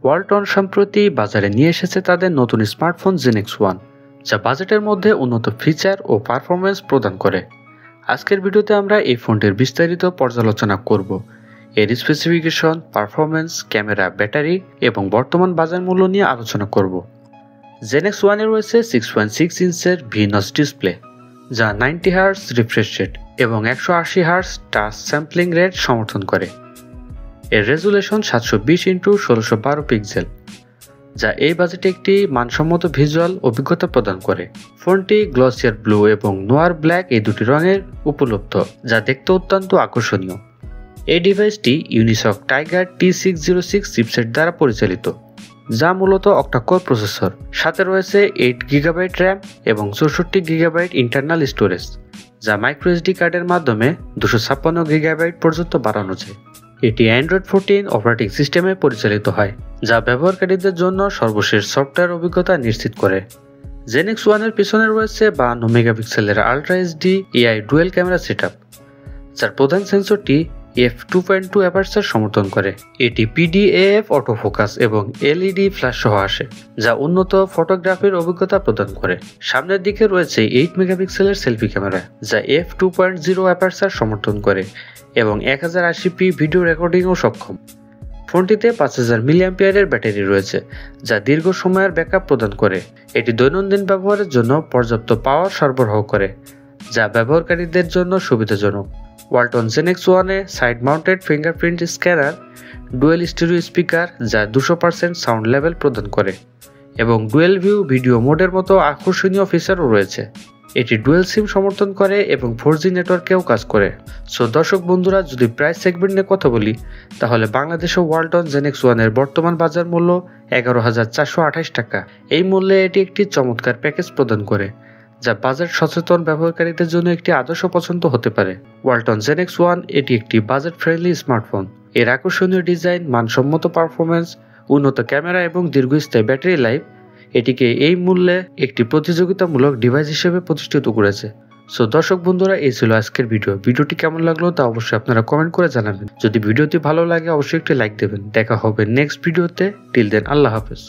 ওয়ালটন সম্প্রতি বাজারে নিয়ে এসেছে তাদের নতুন স্মার্টফোন জেনেক্স ওয়ান, যা বাজেটের মধ্যে উন্নত ফিচার ও পারফরমেন্স প্রদান করে। আজকের ভিডিওতে আমরা এই ফোনটির বিস্তারিত পর্যালোচনা করব। এর স্পেসিফিকেশন, পারফরমেন্স, ক্যামেরা, ব্যাটারি এবং বর্তমান বাজার মূল্য নিয়ে আলোচনা করব। জেনেক্স ওয়ানে রয়েছে 6.6 ইঞ্চের ভিনস ডিসপ্লে, যা 90 হার্জ রিফ্রেশ রেট এবং 180 হার্জ টাচ স্যাম্পলিং রেট সমর্থন করে। এর রেজুলেশন 720x1612 পিক্সেল, যা এই বাজেটে একটি মানসম্মত ভিজুয়াল অভিজ্ঞতা প্রদান করে। ফোনটি গ্লসিয়ার ব্লু এবং নোয়ার ব্ল্যাক এই দুটি রঙের উপলব্ধ, যা দেখতে অত্যন্ত আকর্ষণীয়। এই ডিভাইসটি ইউনিসক টাইগার T606 চিপসেট দ্বারা পরিচালিত, যা মূলত অক্টা-কোর প্রসেসর। সাথে রয়েছে 8GB র্যাম এবং 64GB ইন্টারনাল স্টোরেজ, যা মাইক্রোএসডি কার্ডের মাধ্যমে 256GB পর্যন্ত বাড়ানো যায়। এটি অ্যান্ড্রয়েড 14 অপারেটিং সিস্টেমে পরিচালিত হয়, যা ব্যবহারকারীদের জন্য সর্বশেষ সফটওয়্যার অভিজ্ঞতা নিশ্চিত করে। জেনেক্স ওয়ানের পিছনে রয়েছে 52 মেগাপিক্সেলের ultra HD AI dual camera setup, যার প্রধান সেন্সরটি f2.2 অ্যাপারচার সমর্থন করে। এটি PDAF অটোফোকাস এবং LED ফ্ল্যাশ সহ আসে, যা উন্নত ফটোগ্রাফির অভিজ্ঞতা প্রদান করে। সামনের দিকে রয়েছে 8 মেগাপিক্সেলের সেলফি ক্যামেরা, যা f2.0 অ্যাপারচার সমর্থন করে এবং 1080p ভিডিও রেকর্ডিংও সক্ষম। ফোনটিতে 5000 মিলিঅ্যাম্পিয়ারের ব্যাটারি রয়েছে, যা দীর্ঘ সময়ের ব্যাকআপ প্রদান করে। এটি দৈনন্দিন ব্যবহারের জন্য পর্যাপ্ত পাওয়ার সরবরাহ করে, যা ব্যবহারকারীদের জন্য সুবিধাজনক। ওয়ালটন জেনেক্স ওয়ানে side mounted fingerprint scanner, dual stereo speaker যা 200% সাউন্ড লেভেল প্রদান করে, এবং ডুয়েল ভিউ ভিডিও মোডের মতো আকর্ষণীয় ফিচারও রয়েছে। এটি ডুয়েল সিম সমর্থন করে এবং 4G নেটওয়ার্কেও কাজ করে। সো দর্শক বন্ধুরা, যদি প্রাইস সেগমেন্ট নিয়ে কথা বলি, তাহলে বাংলাদেশে ওয়ালটন জেনেক্স ওয়ানের বর্তমান বাজার মূল্য 11,428 টাকা। এই মূল্যে এটি একটি চমৎকার প্যাকেজ প্রদান করে, যা বাজেট সচেতন ব্যবহারকারীদের জন্য একটি আদর্শ পছন্দ হতে পারে। ওয়ালটন জেনেক্স ওয়ান এটি একটি বাজেট ফ্রেন্ডলি স্মার্টফোন। এর আকর্ষণীয় ডিজাইন, মানসম্মত পারফরমেন্স, উন্নত ক্যামেরা এবং দীর্ঘস্থায়ী ব্যাটারি লাইফ এটিকে এই মূল্যে একটি প্রতিযোগিতামূলক ডিভাইস হিসেবে প্রতিষ্ঠিত করেছে। সো দর্শক বন্ধুরা, এই ছিল আজকের ভিডিওটি কেমন লাগলো তা অবশ্যই আপনারা কমেন্ট করে জানাবেন। যদি ভিডিওটি ভালো লাগে অবশ্যই একটি লাইক দেবেন। দেখা হবে নেক্সট ভিডিওতে। টিল দেন, আল্লাহ হাফেজ।